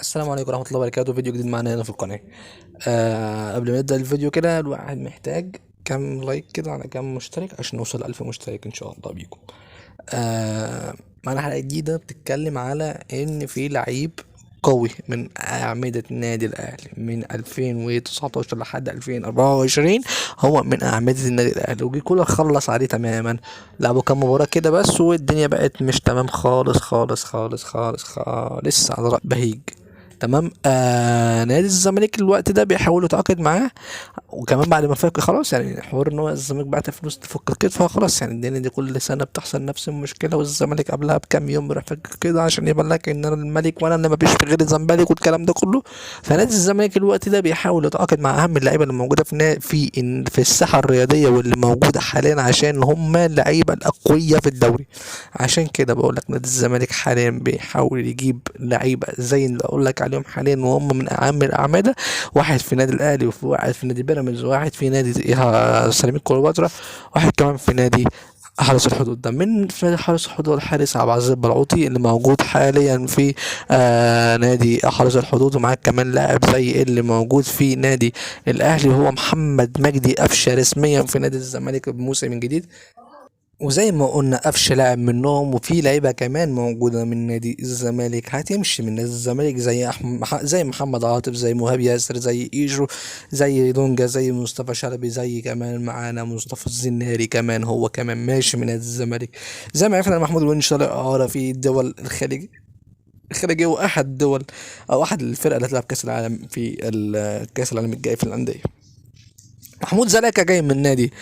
السلام عليكم ورحمة الله وبركاته. فيديو جديد معانا هنا في القناة. قبل ما نبدأ الفيديو كده، الواحد محتاج كام لايك كده على كام مشترك عشان نوصل 1000 مشترك إن شاء الله بيكم. معانا حلقة جديدة بتتكلم على إن في لعيب قوي من أعمدة النادي الأهلي من 2019 لحد 2024. هو من أعمدة النادي الأهلي، وجي كولر خلص عليه تماما. لعبوا كام مباراة كده بس والدنيا بقت مش تمام خالص خالص خالص خالص خالص على رأي بهيج. تمام. نادي الزمالك الوقت ده بيحاولوا يتعاقد معاه، وكمان بعد ما فك خلاص يعني حوار ان هو الزمالك بعت فلوس تفك الكتف، خلاص يعني الدنيا دي كل سنه بتحصل نفس المشكله، والزمالك قبلها بكام يوم بيروح فك كده عشان يبان لك ان انا الملك وانا اللي ما فيش في غير الزمالك والكلام ده كله. فنادي الزمالك الوقت ده بيحاول يتعاقد مع اهم اللعيبه اللي موجوده في الساحه الرياضيه واللي موجوده حاليا، عشان هم اللعيبه الاقوياء في الدوري. عشان كده بقول لك نادي الزمالك حاليا بيحاول يجيب لعيبه زي اللي اقول لك عليهم حاليا، وهم من اهم الاعمده. واحد في نادي الاهلي، وفي واحد في نادي بيراميدز، وواحد في نادي سيراميكا كليوباترا، واحد كمان في نادي حرس الحدود. ده من في نادي حرس الحدود الحارس عبد العزيز البلعوطي اللي موجود حاليا في نادي حرس الحدود. ومعاك كمان لاعب زي اللي موجود في نادي الاهلي، وهو محمد مجدي قفشه رسميا في نادي الزمالك بموسم جديد. وزي ما قلنا قفشه لاعب منهم، وفي لعيبه كمان موجوده من نادي الزمالك هتمشي من نادي الزمالك زي زي محمد عاطف، زي مهاب ياسر، زي ايجو، زي دونجا، زي مصطفى شلبي، زي كمان معانا مصطفى الزناري كمان هو كمان ماشي من نادي الزمالك. زي ما عرفنا محمود الونش طالع اعاره في الدول الخليجيه، واحد الدول او احد الفرق اللي هتلعب كاس العالم في كاس العالم الجاي في الانديه. محمود زلاكا جاي من نادي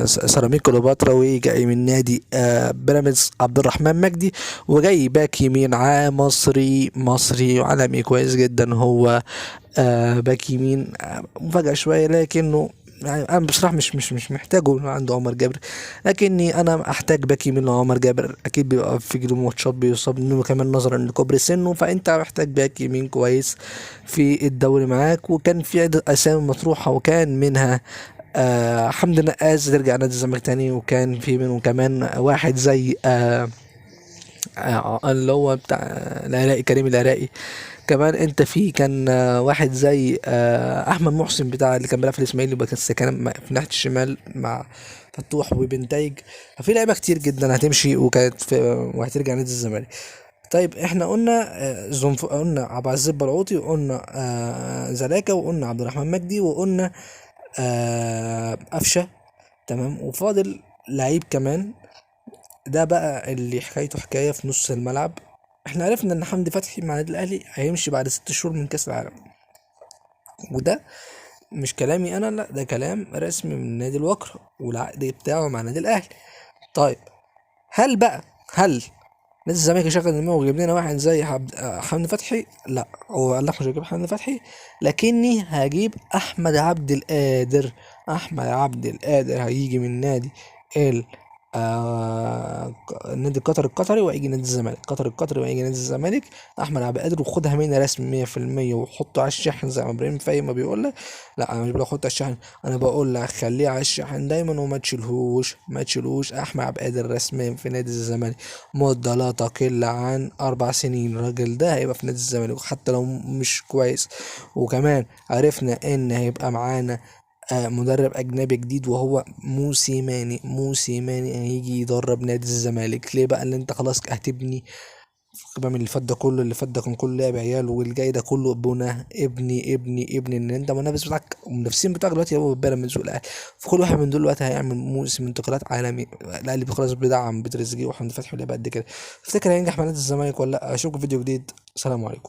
سيراميكا كليوباترا، وجاي من نادي بيراميدز عبد الرحمن مجدي، وجاي باك يمين مصري وعالمي كويس جدا. هو باك يمين مفاجأة شوية، لكنه يعني انا بصراحه مش محتاجه إنه عنده عمر جابر، لكني انا احتاج باك يمين لعمر جابر. اكيد بيبقى في جيله ماتشات بيصاب منه كمان نظرا لكبر سنه، فانت محتاج باك يمين كويس في الدوري معاك. وكان في عدة اسامي مطروحه، وكان منها حمدي نقاز ترجع نادي الزمالك تاني، وكان في منهم كمان واحد زي اللي هو بتاع العراقي، كريم العراقي. كمان انت في كان واحد زي احمد محسن بتاع اللي كان بيلعب في الاسماعيلي، بس كان في ناحيه الشمال مع فتوح وبنتايج. ففي لعيبه كتير جدا هتمشي وهترجع نادي الزمالك. طيب احنا قلنا قلنا عبد العزيز البلعوطي، وقلنا زلاكا، وقلنا عبد الرحمن مجدي، وقلنا قفشه. تمام. وفاضل لعيب كمان، ده بقى اللي حكايته حكاية في نص الملعب. احنا عرفنا ان حمدي فتحي مع النادي الاهلي هيمشي بعد 6 شهور من كاس العالم، وده مش كلامي انا، لا ده كلام رسمي من نادي الوقر والعقد بتاعه مع النادي الاهلي. طيب هل نادي الزمالك يشغل دماغه ويجيب لنا واحد زي حمدي فتحي؟ لا، هو قال لك مش هجيب حمدي فتحي، لكني هجيب احمد عبد القادر هيجي من نادي ال النادي القطري وهيجي نادي الزمالك، قطر وهيجي نادي الزمالك. احمد عبد القادر، وخدها مني رسمي 100%، وحطه على الشاحن زي ما ابراهيم فايق ما بيقول لك. لا انا مش بقول لك حطه على الشاحن، انا بقول لك خليه على الشاحن دايما، وما تشيلهوش. احمد عبد القادر رسميا في نادي الزمالك مدة لا تقل عن 4 سنين. الراجل ده هيبقى في نادي الزمالك حتى لو مش كويس. وكمان عرفنا ان هيبقى معانا مدرب اجنبي جديد، وهو موسيماني هيجي يدرب نادي الزمالك. ليه بقى؟ اللي انت خلاص هتبني بقى من اللي فات ده كله، اللي فات ده كان كله لعب عيال، والجاي ده كله بنى ابني ان انت منافس بتاعك المنافسين بتاعك دلوقتي هو بيراميدز والاهلي. فكل واحد من دول دلوقتي هيعمل موسم انتقالات عالمي. الاهلي خلاص بيدعم بتريزيجيه وحمدي فتحي ولعيبه قد كده. تفتكر هينجح مع نادي الزمالك ولا لا؟ اشوفكم فيديو جديد. سلام عليكم.